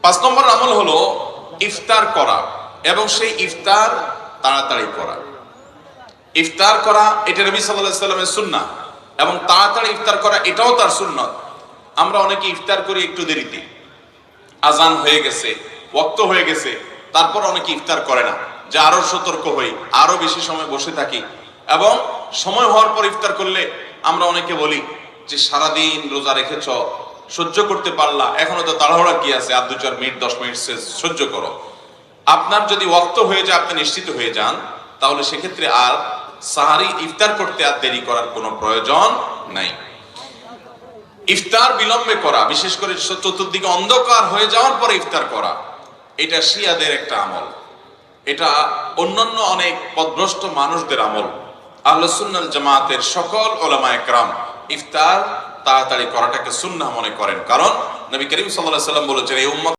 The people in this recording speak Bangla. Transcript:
5 নম্বর আমল হলো ইফতার করা, এবং সেই ইফতার তাড়াতাড়ি করা। ইফতার করা এটা নবী সাল্লাল্লাহু আলাইহি ওয়াসাল্লামের সুন্নাহ, এবং তাড়াতাড়ি ইফতার করা এটাও তার সুন্নাত। আমরা অনেকে ইফতার করি একটু দেরিতে, আজান হয়ে গেছে, ওয়াক্ত হয়ে গেছে, তারপর অনেকে ইফতার করে না, যে আরো সতর্ক হই, আরো বেশি সময় বসে থাকি। এবং সময় হওয়ার পর ইফতার করলে আমরা অনেকে বলি যে সারাদিন রোজা রেখেছ, সহ্য করতে পারলা, এখনো তো তাড়াহুড়া কি আছে, আর 2-4 মিনিট 10 মিনিট সহ্য করো। আপনার যদি ওয়াক্ত হয়ে যায়, আপনি নিশ্চিত হয়ে যান, তাহলে সেক্ষেত্রে আর সাহারি ইফতার করতে আর দেরি করার কোনো প্রয়োজন নাই। ইফতার বিলম্বে করা, বিশেষ করে চতুর্দিকে অন্ধকার হয়ে যাওয়ার পরে ইফতার করা, এটা শিয়াদের একটা আমল। এটা অন্যান্য অনেক পথভ্রষ্ট মানুষদের আমল। আহলে সুন্নাত জামাতের সকল উলামায়ে কেরাম ইফতার তাড়াতাড়ি করাটাকে সুন্নাহ মনে করেন, কারণ নবী করিম সাল্লাল্লাহু আলাইহি ওয়াসাল্লাম বলেছেন, এই উম্মত